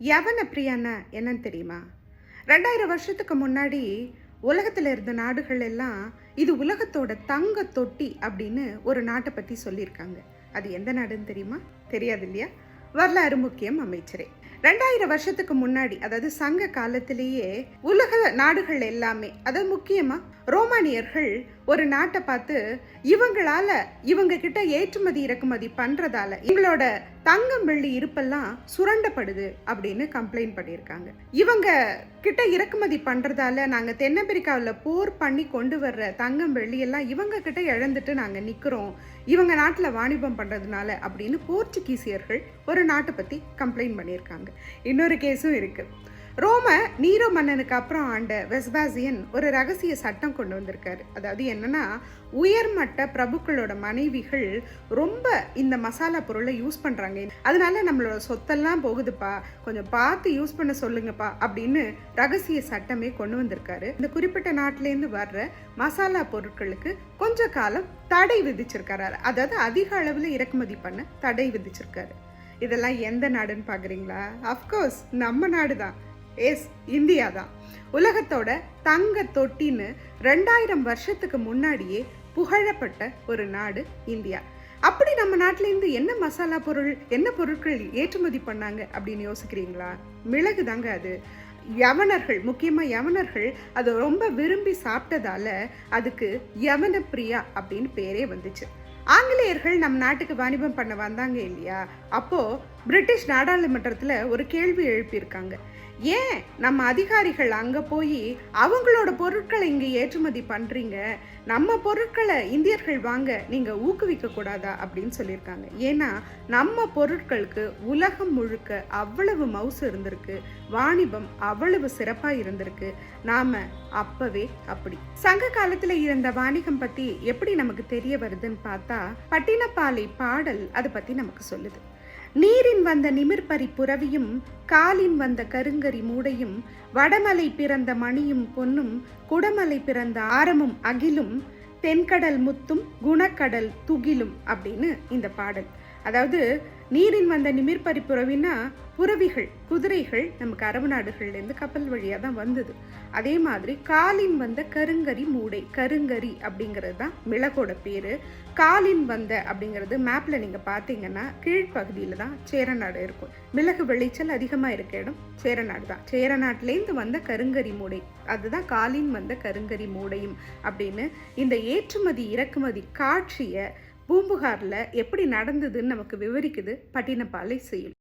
யவன பிரியான்னா என்னன்னு தெரியுமா? 2000 வருஷத்துக்கு முன்னாடி உலகத்தில் இருந்த நாடுகள் எல்லாம் இது உலகத்தோட தங்க தொட்டி அப்படின்னு ஒரு நாட்டை பற்றி சொல்லியிருக்காங்க. அது எந்த நாடுன்னு தெரியுமா? தெரியாது இல்லையா? வரலாறு முக்கியம் அமைச்சரே. 2000 வருஷத்துக்கு முன்னாடி, அதாவது சங்க காலத்திலேயே உலக நாடுகள் எல்லாமே, அதாவது முக்கியமா ரோமானியர்கள் ஒரு நாட்டை பார்த்து இவங்க கிட்ட ஏற்றுமதி இறக்குமதி பண்றதால எங்களோட தங்கம் வெள்ளி இருப்பெல்லாம் சுரண்டப்படுது அப்படின்னு கம்ப்ளைண்ட் பண்ணியிருக்காங்க. இவங்க கிட்ட இறக்குமதி பண்றதால நாங்க தென்னாப்பிரிக்காவில் போர் பண்ணி கொண்டு வர்ற தங்கம் வெள்ளி எல்லாம் இவங்க கிட்ட இழந்துட்டு நாங்க நிக்கிறோம், இவங்க நாட்டில் வாணிபம் பண்றதுனால அப்படின்னு போர்ச்சுகீசியர்கள் ஒரு நாட்டை பத்தி கம்ப்ளைண்ட் பண்ணியிருக்காங்க. இன்னொரு கேஸும் இருக்கு. நீரோ மன்னனுக்கு அப்புறம் ஆண்ட வெஸ்பாசியன் ஒரு ரகசிய சட்டம் கொண்டு வந்திருக்காரு. அதாவது என்னன்னா, உயர்மட்ட பிரபுக்களோட மனைவிகள் ரொம்ப இந்த மசாலா பொருளை யூஸ் பண்றாங்க, அதனால நம்மளோட சொத்தெல்லாம் போகுதுப்பா, கொஞ்சம் பார்த்து யூஸ் பண்ண சொல்லுங்கப்பா அப்படின்னு ரகசிய சட்டமே கொண்டு வந்திருக்காரு. இந்த குறிப்பிட்ட நாட்டிலேருந்து வர்ற மசாலா பொருட்களுக்கு கொஞ்ச காலம் தடை விதிச்சிருக்காரு. அதாவது அதிக அளவில் இறக்குமதி பண்ண தடை விதிச்சிருக்காரு. இதெல்லாம் எந்த நாடுன்னு பாக்குறீங்களா? அஃப்கோர்ஸ் நம்ம நாடு தான். எஸ், இந்தியா தான். உலகத்தோட தங்க தொட்டின்னு 2000 வருஷத்துக்கு முன்னாடியே புகழப்பட்ட ஒரு நாடு இந்தியா. அப்படி நம்ம நாட்டிலேருந்து என்ன மசாலா பொருள், என்ன பொருட்கள் ஏற்றுமதி பண்ணாங்க அப்படின்னு யோசிக்கிறீங்களா? மிளகு தாங்க. அது யவனர்கள், முக்கியமாக யவனர்கள் அதை ரொம்ப விரும்பி சாப்பிட்டதால அதுக்கு யவன பிரியா அப்படின்னு பேரே வந்துச்சு. ஆங்கிலேயர்கள் நம் நாட்டுக்கு வாணிபம் பண்ண வந்தாங்க இல்லையா, அப்போ பிரிட்டிஷ் நாடாளுமன்றத்தில் ஒரு கேள்வி எழுப்பியிருக்காங்க. ஏன் நம்ம அதிகாரிகள் அங்கே போய் அவங்களோட பொருட்களை இங்கே ஏற்றுமதி பண்ணுறீங்க, நம்ம பொருட்களை இந்தியர்கள் வாங்க நீங்கள் ஊக்குவிக்க கூடாதா அப்படின்னு சொல்லியிருக்காங்க. ஏன்னா நம்ம பொருட்களுக்கு உலகம் முழுக்க அவ்வளவு மவுசு இருந்திருக்கு, வாணிபம் அவ்வளவு சிறப்பாக இருந்திருக்கு. நாம் அப்பவே அப்படி சங்க காலத்தில் இருந்த வாணிகம் பற்றி எப்படி நமக்கு தெரிய வருதுன்னு பார்த்தா, பட்டினப்பாலை பாடல் அதை பற்றி நமக்கு சொல்லுது. நீரின் வந்த நிமிர்பரி புறவியும், காலின் வந்த கருங்கரி மூடையும், வடமலை பிறந்த மணியும் பொன்னும், குடமலை பிறந்த ஆரமும் அகிலும், தென்கடல் முத்தும் குணக்கடல் துகிலும் அப்படின்னு இந்த பாடல். அதாவது நீரின் வந்த நிமிர்பரி புறவினா புறவிகள், குதிரைகள் நமக்கு அரபு நாடுகள்லேருந்து கப்பல் வழியாக தான் வந்தது. அதே மாதிரி காலின் வந்த கருங்கரி மூடை, கருங்கரி அப்படிங்கிறது தான் மிளகோட பேர். காலின் வந்த அப்படிங்கிறது மேப்பில் நீங்கள் பார்த்தீங்கன்னா கீழ்ப்பகுதியில் தான் சேரநாடு இருக்கும். மிளகு விளைச்சல் அதிகமாக இருக்க இடம் சேரநாடு தான். சேரநாட்டிலேருந்து வந்த கருங்கரி மூடை, அதுதான் காலின் வந்த கருங்கரி மூடையும் அப்படின்னு இந்த ஏற்றுமதி இறக்குமதி காட்சியை பூம்புகாரில் எப்படி நடந்ததுன்னு நமக்கு விவரிக்குது பட்டினப்பாலை செய்யுள்.